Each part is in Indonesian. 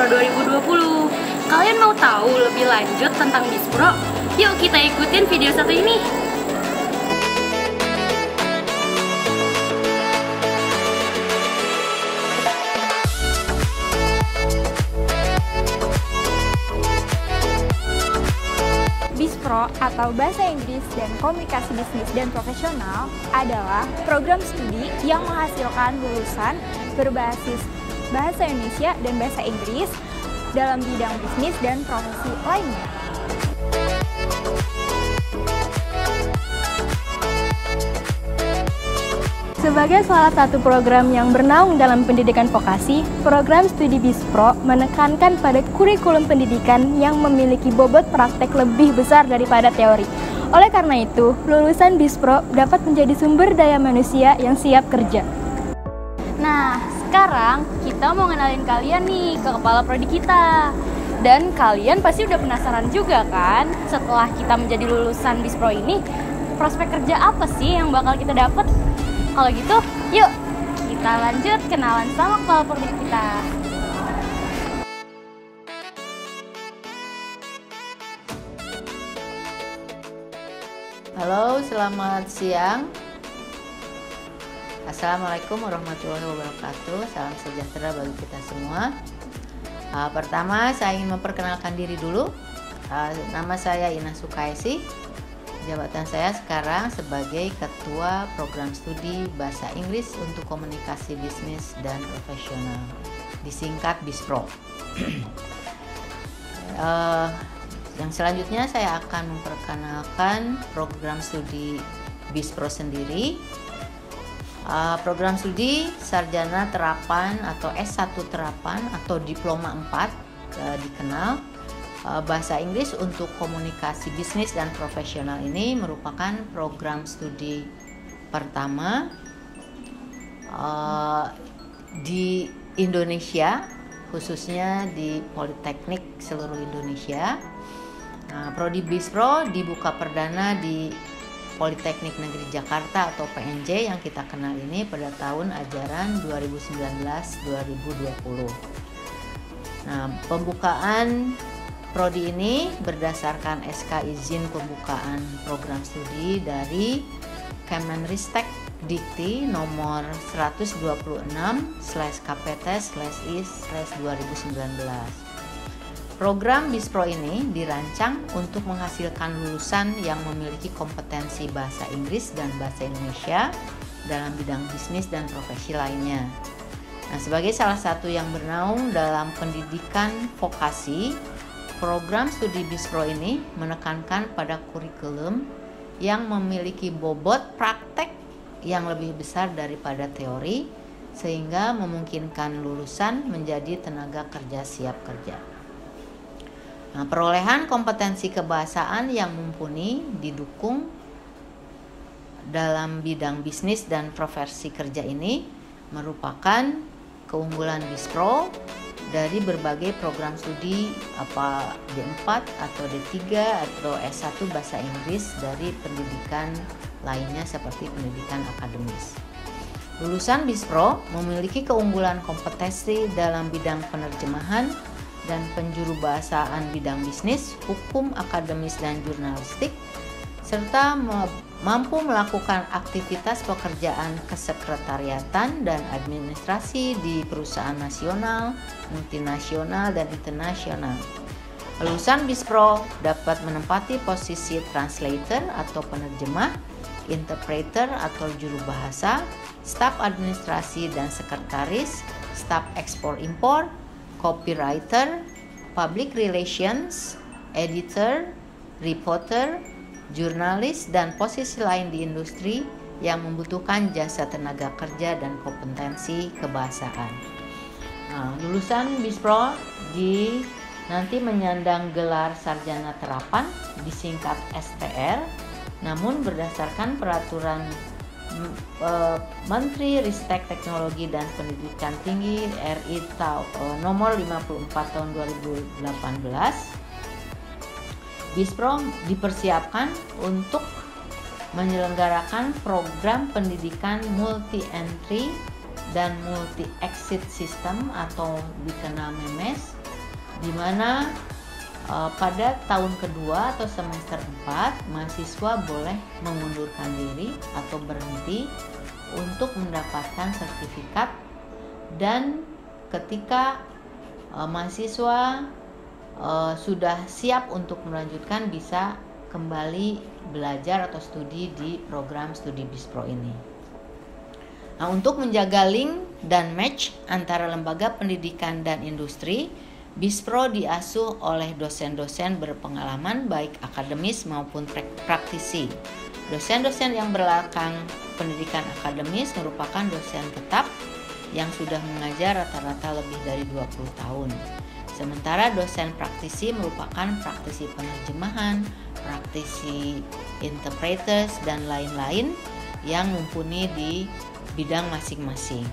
BISPRO 2020. Kalian mau tahu lebih lanjut tentang BISPRO? Yuk kita ikutin video satu ini. BISPRO atau Bahasa Inggris dan Komunikasi Bisnis dan Profesional adalah program studi yang menghasilkan lulusan berbasis Bahasa Indonesia dan Bahasa Inggris dalam bidang bisnis dan profesi lainnya. Sebagai salah satu program yang bernaung dalam pendidikan vokasi, program studi BISPRO menekankan pada kurikulum pendidikan yang memiliki bobot praktek lebih besar daripada teori. Oleh karena itu, lulusan BISPRO dapat menjadi sumber daya manusia yang siap kerja. Nah, sekarang kita mau ngenalin kalian nih ke kepala prodi kita. Dan kalian pasti udah penasaran juga kan, setelah kita menjadi lulusan BISPRO ini, prospek kerja apa sih yang bakal kita dapat? Kalau gitu, yuk kita lanjut kenalan sama kepala prodi kita. Halo, selamat siang. Assalamualaikum warahmatullahi wabarakatuh. Salam sejahtera bagi kita semua. Pertama, saya ingin memperkenalkan diri dulu. Nama saya Ina Sukaisi. Jabatan saya sekarang sebagai Ketua Program Studi Bahasa Inggris untuk Komunikasi Bisnis dan Profesional, disingkat BISPRO. Yang selanjutnya saya akan memperkenalkan program studi BISPRO sendiri. Program studi Sarjana Terapan atau S1 Terapan atau Diploma 4 dikenal. Bahasa Inggris untuk Komunikasi Bisnis dan Profesional ini merupakan program studi pertama di Indonesia, khususnya di Politeknik seluruh Indonesia. Prodi BISPRO dibuka perdana di Politeknik Negeri Jakarta atau PNJ yang kita kenal ini pada tahun ajaran 2019-2020. Nah, pembukaan prodi ini berdasarkan SK izin pembukaan program studi dari Kemenristek Dikti nomor 126/KPT/I/2019. Program BISPRO ini dirancang untuk menghasilkan lulusan yang memiliki kompetensi bahasa Inggris dan bahasa Indonesia dalam bidang bisnis dan profesi lainnya. Nah, sebagai salah satu yang bernaung dalam pendidikan vokasi, program studi BISPRO ini menekankan pada kurikulum yang memiliki bobot praktek yang lebih besar daripada teori, sehingga memungkinkan lulusan menjadi tenaga kerja siap kerja. Nah, perolehan kompetensi kebahasaan yang mumpuni didukung dalam bidang bisnis dan profesi kerja ini merupakan keunggulan BISPRO dari berbagai program studi apa D4 atau D3 atau S1 bahasa Inggris dari pendidikan lainnya seperti pendidikan akademis. Lulusan BISPRO memiliki keunggulan kompetensi dalam bidang penerjemahan dan penjuru bahasaan bidang bisnis, hukum akademis dan jurnalistik, serta mampu melakukan aktivitas pekerjaan kesekretariatan dan administrasi di perusahaan nasional, multinasional, dan internasional. Lulusan BISPRO dapat menempati posisi translator atau penerjemah, interpreter atau juru bahasa, staf administrasi dan sekretaris, staf ekspor-impor, copywriter, public relations, editor, reporter, jurnalis, dan posisi lain di industri yang membutuhkan jasa tenaga kerja dan kompetensi kebahasaan. Nah, lulusan BISPRO nanti menyandang gelar sarjana terapan disingkat STR, namun berdasarkan peraturan Menteri Ristek Teknologi dan Pendidikan Tinggi RI nomor 54 tahun 2018, BISPRO dipersiapkan untuk menyelenggarakan program pendidikan multi-entry dan multi-exit system atau dikenal MEMES di mana pada tahun kedua atau semester 4 mahasiswa boleh mengundurkan diri atau berhenti untuk mendapatkan sertifikat, dan ketika mahasiswa sudah siap untuk melanjutkan bisa kembali belajar atau studi di program studi BISPRO ini. Nah, untuk menjaga link dan match antara lembaga pendidikan dan industri, BISPRO diasuh oleh dosen-dosen berpengalaman baik akademis maupun praktisi. Dosen-dosen yang berlatar pendidikan akademis merupakan dosen tetap yang sudah mengajar rata-rata lebih dari 20 tahun. Sementara dosen praktisi merupakan praktisi penerjemahan, praktisi interpreters, dan lain-lain yang mumpuni di bidang masing-masing.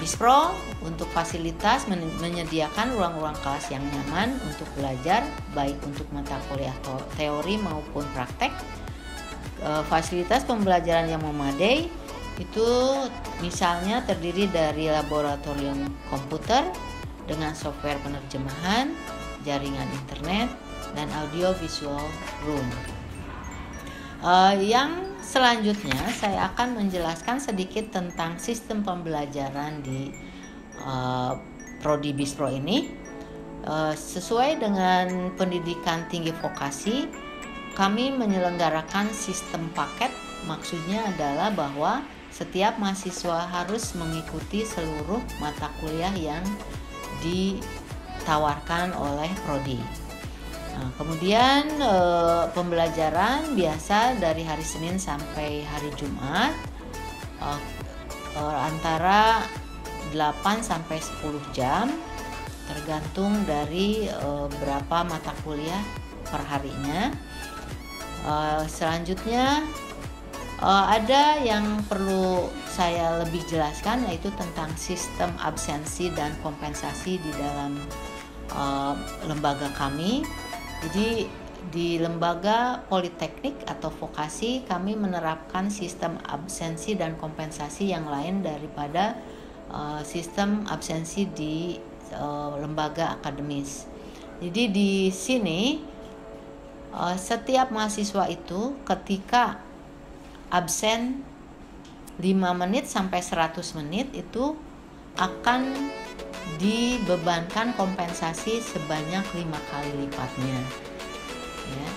BISPRO untuk fasilitas menyediakan ruang-ruang kelas yang nyaman untuk belajar, baik untuk mata kuliah teori maupun praktek. Fasilitas pembelajaran yang memadai itu misalnya terdiri dari laboratorium komputer dengan software penerjemahan, jaringan internet, dan audio visual room. Yang selanjutnya saya akan menjelaskan sedikit tentang sistem pembelajaran di Prodi BISPRO ini. Sesuai dengan pendidikan tinggi vokasi, kami menyelenggarakan sistem paket. Maksudnya adalah bahwa setiap mahasiswa harus mengikuti seluruh mata kuliah yang ditawarkan oleh Prodi. Nah, kemudian pembelajaran biasa dari hari Senin sampai hari Jumat antara 8 sampai 10 jam tergantung dari berapa mata kuliah per harinya. Selanjutnya ada yang perlu saya lebih jelaskan, yaitu tentang sistem absensi dan kompensasi di dalam lembaga kami. Jadi di lembaga politeknik atau vokasi kami menerapkan sistem absensi dan kompensasi yang lain daripada sistem absensi di lembaga akademis. Jadi di sini setiap mahasiswa itu ketika absen 5 menit sampai 100 menit itu akan dibebankan kompensasi sebanyak 5 kali lipatnya. Ya.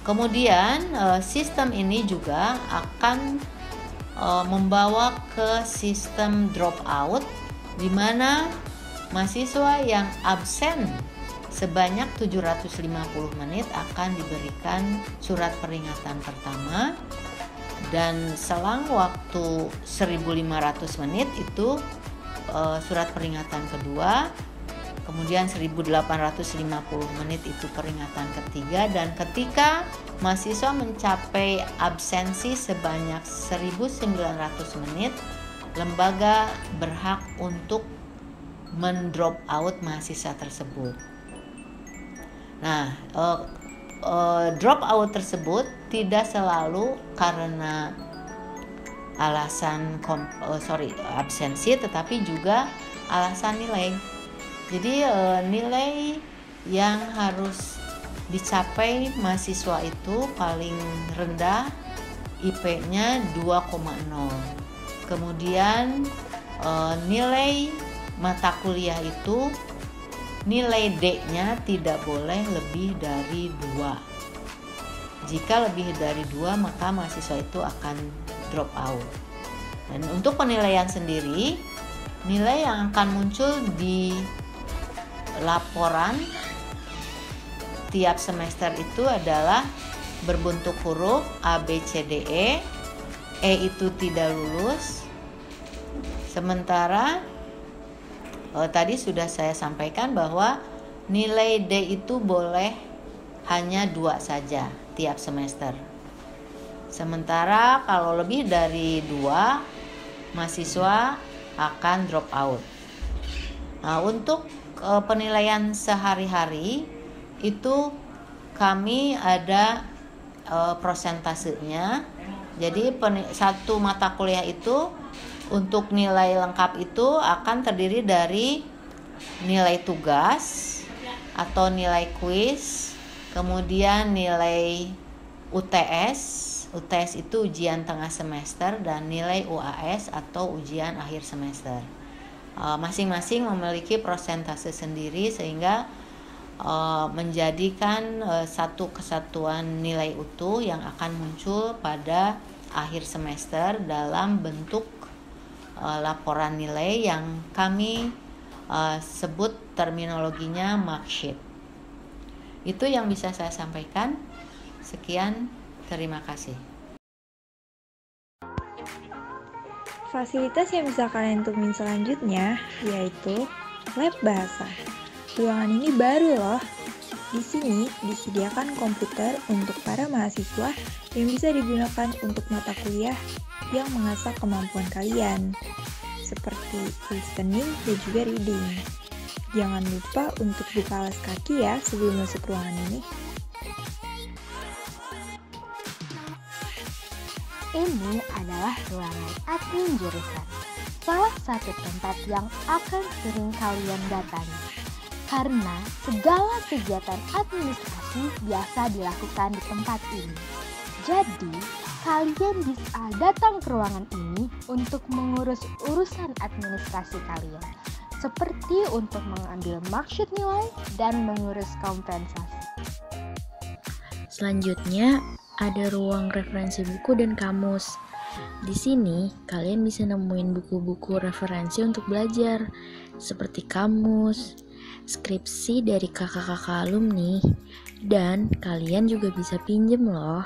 Kemudian sistem ini juga akan membawa ke sistem drop out, di mana mahasiswa yang absen sebanyak 750 menit akan diberikan surat peringatan pertama, dan selang waktu 1500 menit itu surat peringatan kedua, kemudian 1850 menit itu peringatan ketiga, dan ketika mahasiswa mencapai absensi sebanyak 1900 menit, lembaga berhak untuk mendrop out mahasiswa tersebut. Nah, drop out tersebut tidak selalu karena alasan absensi, tetapi juga alasan nilai. Jadi nilai yang harus dicapai mahasiswa itu paling rendah IP-nya 2,0. Kemudian nilai mata kuliah itu nilai D-nya tidak boleh lebih dari 2. Jika lebih dari 2 maka mahasiswa itu akan drop out. Dan untuk penilaian sendiri, nilai yang akan muncul di laporan tiap semester itu adalah berbentuk huruf A, B, C, D, E. E itu tidak lulus. Sementara tadi sudah saya sampaikan bahwa nilai D itu boleh hanya 2 saja tiap semester. Sementara kalau lebih dari 2, mahasiswa akan drop out. Nah, untuk penilaian sehari-hari itu kami ada prosentasenya. Jadi satu mata kuliah itu untuk nilai lengkap itu akan terdiri dari nilai tugas atau nilai kuis, kemudian nilai UTS. UTS itu ujian tengah semester, dan nilai UAS atau ujian akhir semester. Masing-masing memiliki persentase sendiri sehingga menjadikan satu kesatuan nilai utuh yang akan muncul pada akhir semester dalam bentuk laporan nilai yang kami sebut terminologinya marksheet. Itu yang bisa saya sampaikan. Sekian, terima kasih. Fasilitas yang bisa kalian temuin selanjutnya yaitu lab bahasa. Ruangan ini baru loh. Di sini disediakan komputer untuk para mahasiswa yang bisa digunakan untuk mata kuliah yang mengasah kemampuan kalian, seperti listening dan juga reading. Jangan lupa untuk buka alas kaki ya sebelum masuk ruangan ini. Ini adalah ruangan admin jurusan, salah satu tempat yang akan sering kalian datangi, karena segala kegiatan administrasi biasa dilakukan di tempat ini. Jadi, kalian bisa datang ke ruangan ini untuk mengurus urusan administrasi kalian, seperti untuk mengambil marksheet nilai dan mengurus kompensasi. Selanjutnya, ada ruang referensi buku dan kamus. Di sini, kalian bisa nemuin buku-buku referensi untuk belajar, seperti kamus, skripsi dari kakak-kakak alumni, dan kalian juga bisa pinjem loh.